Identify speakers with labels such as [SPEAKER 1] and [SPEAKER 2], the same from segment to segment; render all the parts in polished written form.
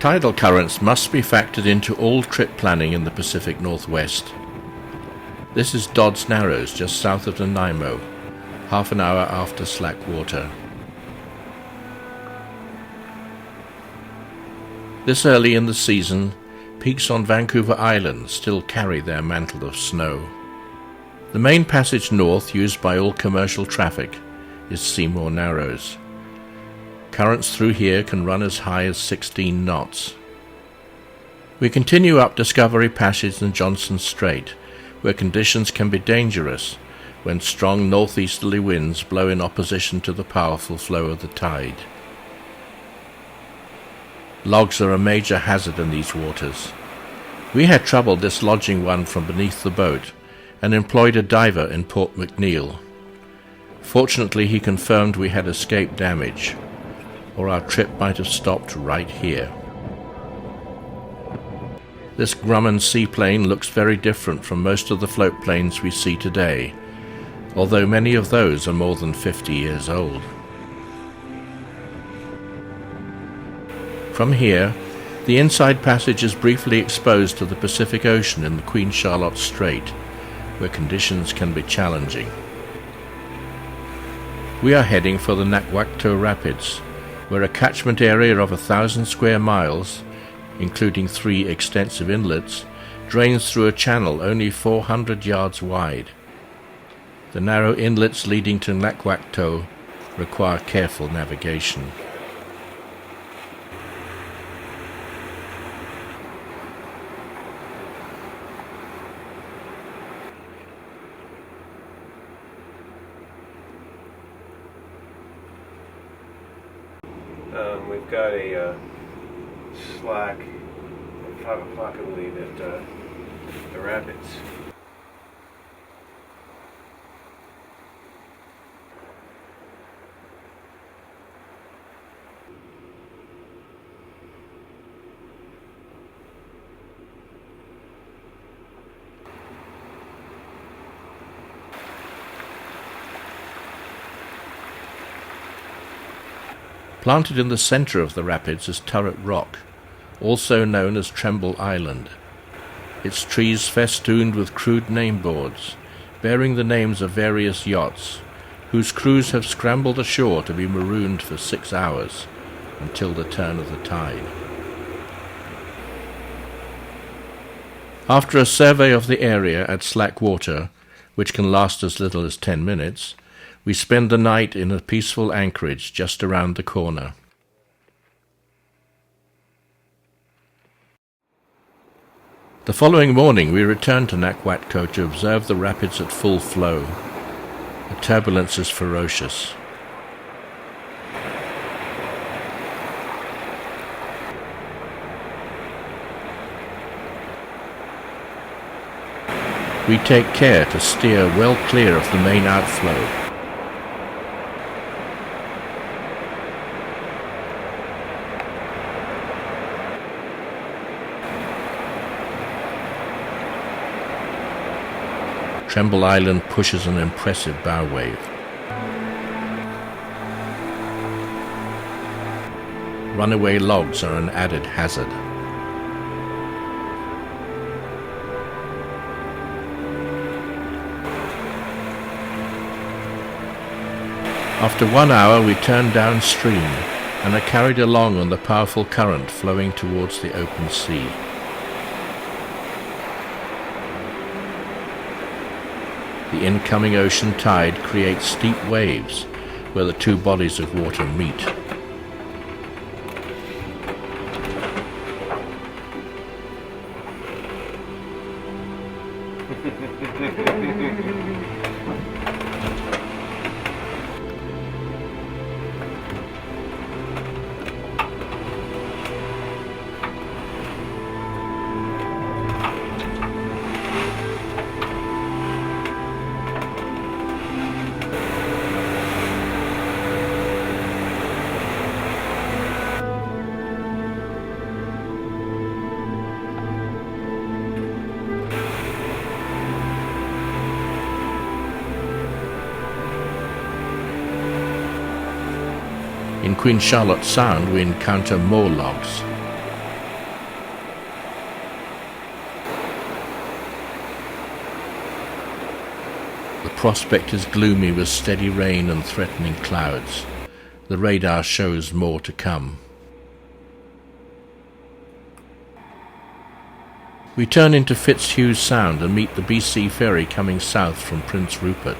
[SPEAKER 1] Tidal currents must be factored into all trip planning in the Pacific Northwest. This is Dodd's Narrows, just south of Nanaimo, half an hour after slack water. This early in the season, peaks on Vancouver Island still carry their mantle of snow. The main passage north used by all commercial traffic is Seymour Narrows. Currents through here can run as high as 16 knots. We continue up Discovery Passage and Johnson Strait, where conditions can be dangerous when strong northeasterly winds blow in opposition to the powerful flow of the tide. Logs are a major hazard in these waters. We had trouble dislodging one from beneath the boat and employed a diver in Port McNeill. Fortunately, he confirmed we had escaped damage, or our trip might have stopped right here. This Grumman seaplane looks very different from most of the float planes we see today, although many of those are more than 50 years old. From here, the inside passage is briefly exposed to the Pacific Ocean in the Queen Charlotte Strait, where conditions can be challenging. We are heading for the Nakwakto Rapids, where a catchment area of 1,000 square miles, including 3 extensive inlets, drains through a channel only 400 yards wide. The narrow inlets leading to Nakwakto require careful navigation.
[SPEAKER 2] We've got a slack at 5 o'clock, I believe, at the rapids.
[SPEAKER 1] Planted in the center of the rapids is Turret Rock, also known as Tremble Island. Its trees festooned with crude name boards, bearing the names of various yachts, whose crews have scrambled ashore to be marooned for 6 hours until the turn of the tide. After a survey of the area at slack water, which can last as little as 10 minutes, we spend the night in a peaceful anchorage just around the corner. The following morning we return to Nakwakto to observe the rapids at full flow. The turbulence is ferocious. We take care to steer well clear of the main outflow. Tremble Island pushes an impressive bow wave. Runaway logs are an added hazard. After 1 hour we turn downstream and are carried along on the powerful current flowing towards the open sea. The incoming ocean tide creates steep waves where the two bodies of water meet. In Queen Charlotte Sound we encounter more logs. The prospect is gloomy with steady rain and threatening clouds. The radar shows more to come. We turn into Fitzhugh Sound and meet the BC ferry coming south from Prince Rupert.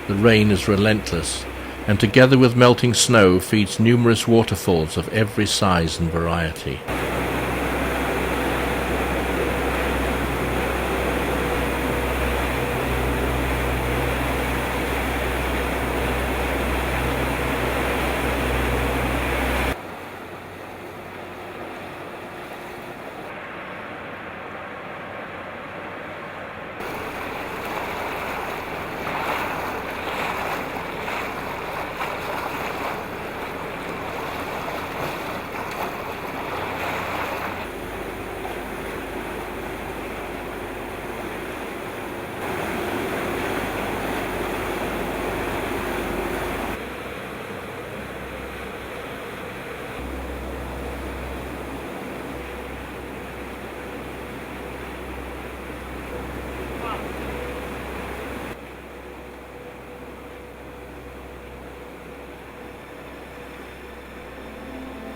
[SPEAKER 1] The rain is relentless, and together with melting snow feeds numerous waterfalls of every size and variety.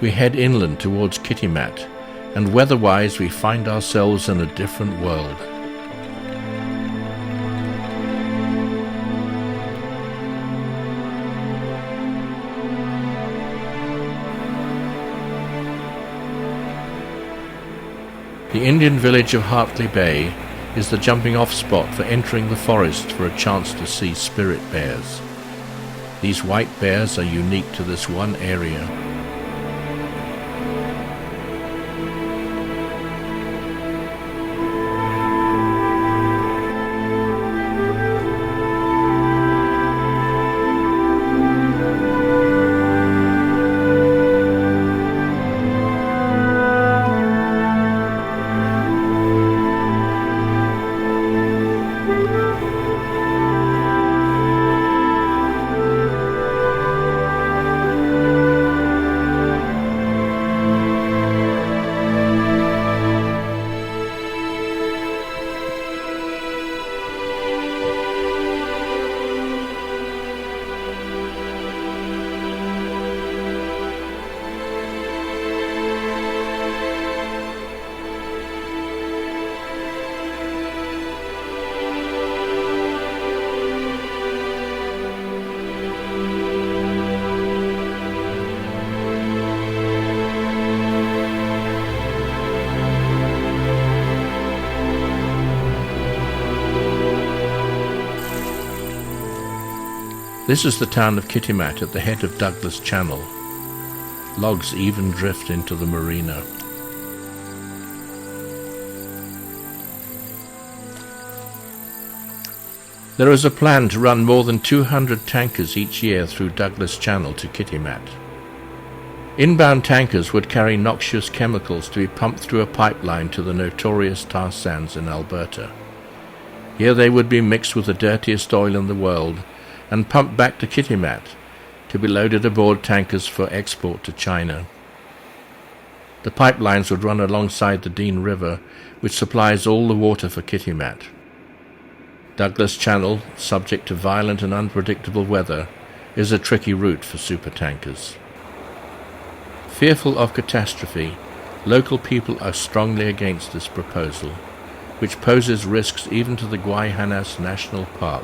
[SPEAKER 1] We head inland towards Kitimat, and weather-wise we find ourselves in a different world. The Indian village of Hartley Bay is the jumping-off spot for entering the forest for a chance to see spirit bears. These white bears are unique to this one area. This is the town of Kitimat at the head of Douglas Channel. Logs even drift into the marina. There is a plan to run more than 200 tankers each year through Douglas Channel to Kitimat. Inbound tankers would carry noxious chemicals to be pumped through a pipeline to the notorious tar sands in Alberta. Here they would be mixed with the dirtiest oil in the world and pumped back to Kitimat to be loaded aboard tankers for export to China. The pipelines would run alongside the Dean River, which supplies all the water for Kitimat. Douglas Channel, subject to violent and unpredictable weather, is a tricky route for supertankers. Fearful of catastrophe, local people are strongly against this proposal, which poses risks even to the Guayhanas National Park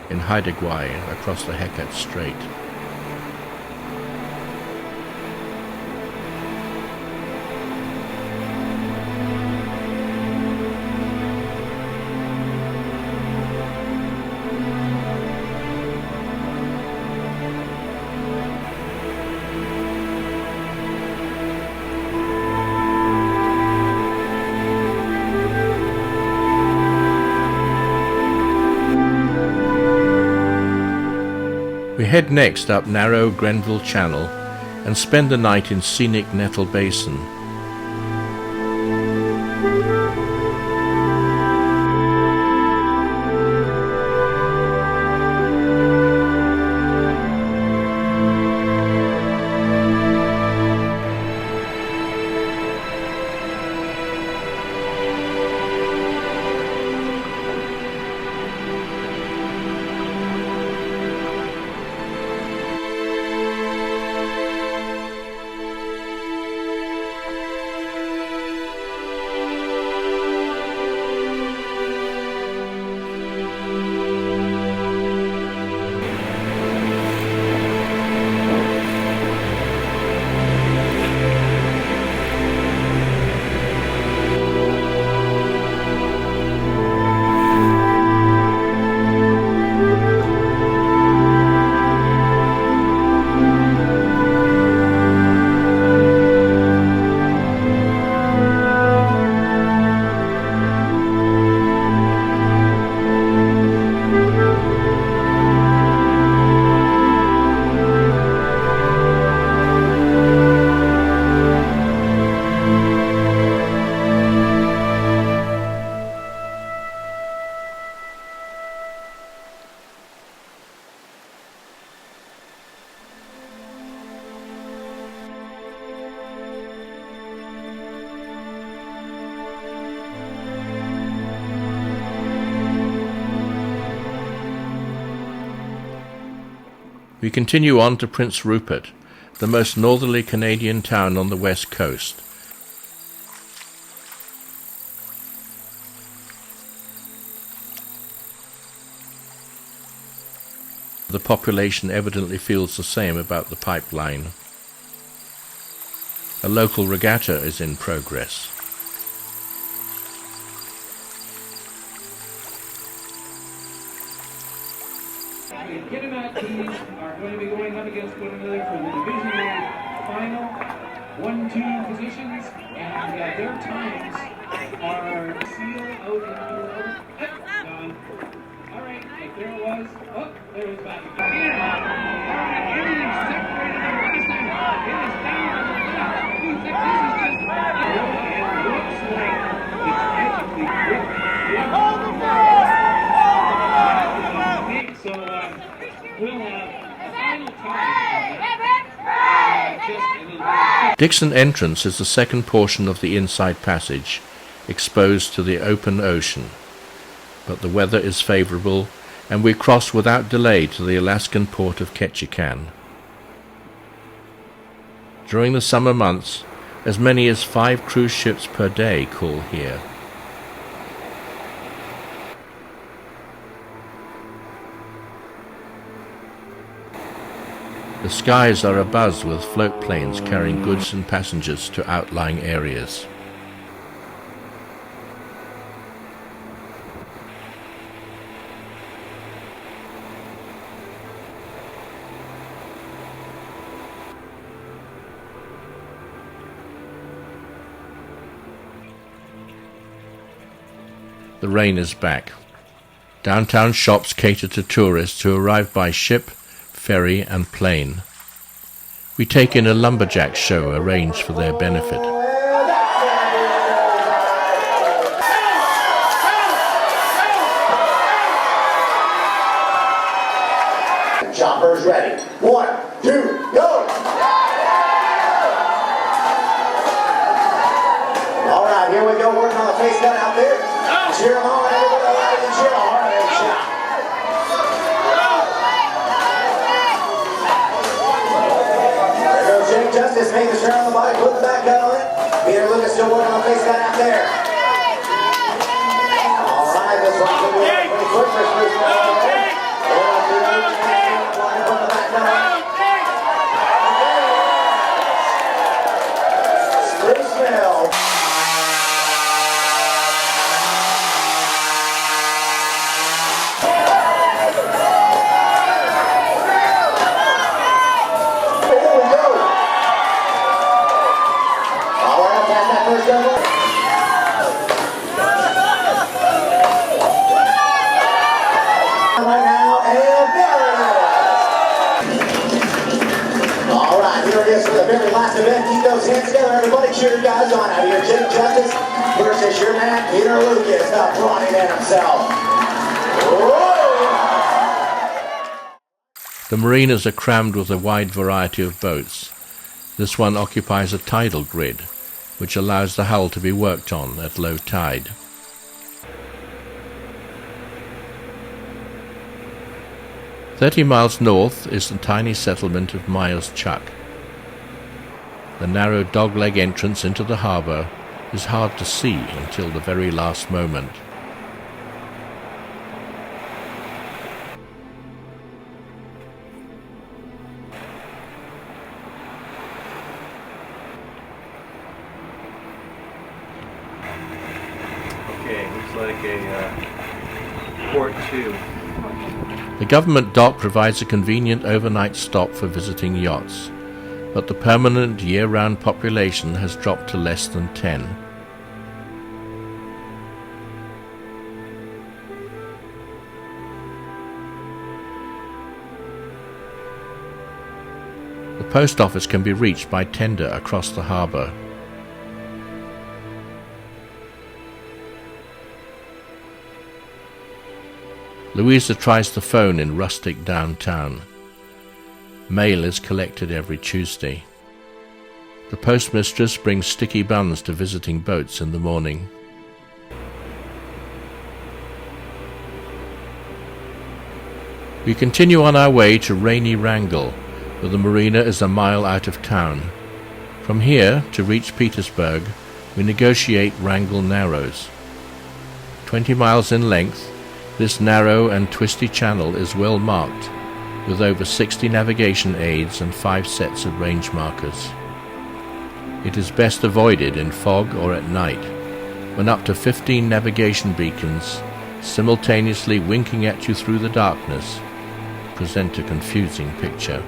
[SPEAKER 1] in Haida Gwaii across the Hecate Strait. We head next up narrow Grenville Channel and spend the night in scenic Nettle Basin. We continue on to Prince Rupert, the most northerly Canadian town on the west coast. The population evidently feels the same about the pipeline. A local regatta is in progress.
[SPEAKER 3] The Kitimat teams are going to be going up against one another for the divisional final 1-2 positions, and their times are sealed out in the order. Gone. All right, there it was. Oh, there it's back. It is separated from last time. It is down on the left. This is just it looks like it's magically gripped. Hold the ball! So we'll have a final time.
[SPEAKER 1] Dixon Entrance is the second portion of the inside passage, exposed to the open ocean. But the weather is favourable, and we cross without delay to the Alaskan port of Ketchikan. During the summer months, as many as 5 cruise ships per day call here. The skies are abuzz with float planes carrying goods and passengers to outlying areas. The rain is back. Downtown shops cater to tourists who arrive by ship, ferry and plane. We take in a lumberjack show arranged for their benefit.
[SPEAKER 4] Choppers ready. 1, 2, go! All right, here we go, working on the face gun out there. Cheer them on, everybody alive and cheer. All right, shot. There goes Jake Justice, making the turn on the body, put the back gun on it. Peter Lucas still working on the face gun out there. All right, this one's going to be pretty quick for Spruce Mill over there. Put the back gun on it. Spruce Mill. Event, keep those hands together, everybody. Cheer your guys on out here. Jake Justice versus your man Peter Lucas, the brawny man himself. Whoa!
[SPEAKER 1] The marinas are crammed with a wide variety of boats. This one occupies a tidal grid, which allows the hull to be worked on at low tide. "30 miles north is the tiny settlement of Myers Chuck. The narrow dogleg entrance into the harbour is hard to see until the very last moment.
[SPEAKER 2] Okay, looks like a port 2.
[SPEAKER 1] The government dock provides a convenient overnight stop for visiting yachts, but the permanent year-round population has dropped to less than 10. The post office can be reached by tender across the harbour. Louisa tries the phone in rustic downtown. Mail is collected every Tuesday. The postmistress brings sticky buns to visiting boats in the morning. We continue on our way to rainy Wrangell, where the marina is a mile out of town. From here, to reach Petersburg, we negotiate Wrangell Narrows. 20 miles in length, this narrow and twisty channel is well marked, with over 60 navigation aids and 5 sets of range markers. It is best avoided in fog or at night, when up to 15 navigation beacons, simultaneously winking at you through the darkness, present a confusing picture.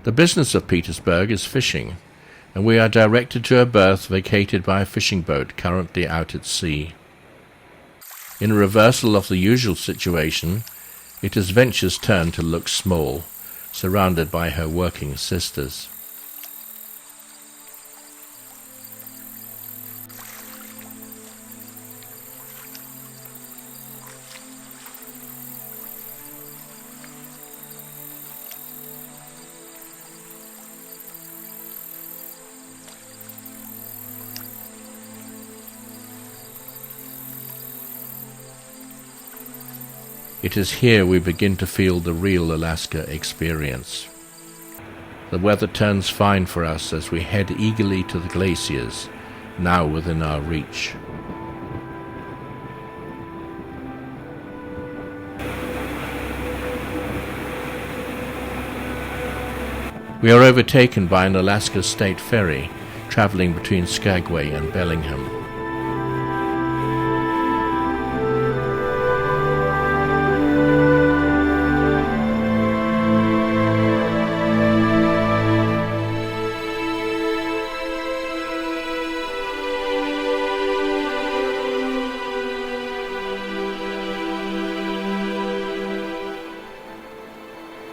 [SPEAKER 1] The business of Petersburg is fishing, and we are directed to a berth vacated by a fishing boat currently out at sea. In a reversal of the usual situation, it is Venture's turn to look small, surrounded by her working sisters. It is here we begin to feel the real Alaska experience. The weather turns fine for us as we head eagerly to the glaciers, now within our reach. We are overtaken by an Alaska State ferry traveling between Skagway and Bellingham.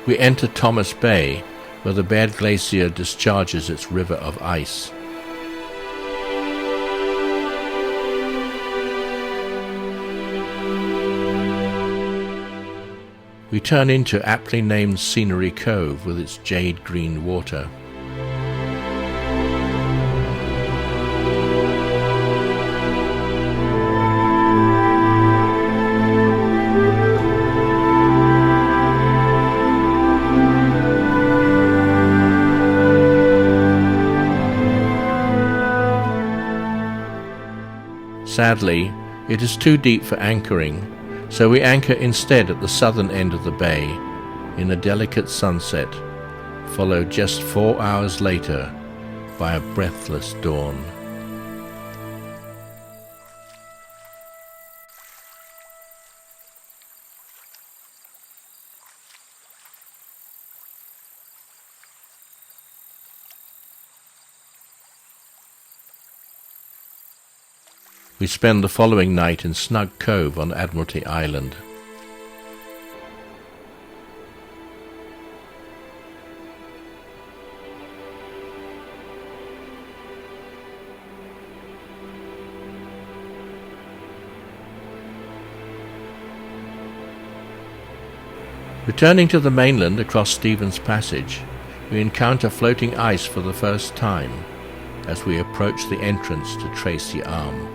[SPEAKER 1] We enter Thomas Bay, where the Baird Glacier discharges its river of ice. We turn into aptly named Scenery Cove with its jade green water. Sadly, it is too deep for anchoring, so we anchor instead at the southern end of the bay, in a delicate sunset, followed just 4 hours later by a breathless dawn. We spend the following night in Snug Cove on Admiralty Island. Returning to the mainland across Stevens Passage, we encounter floating ice for the first time as we approach the entrance to Tracy Arm.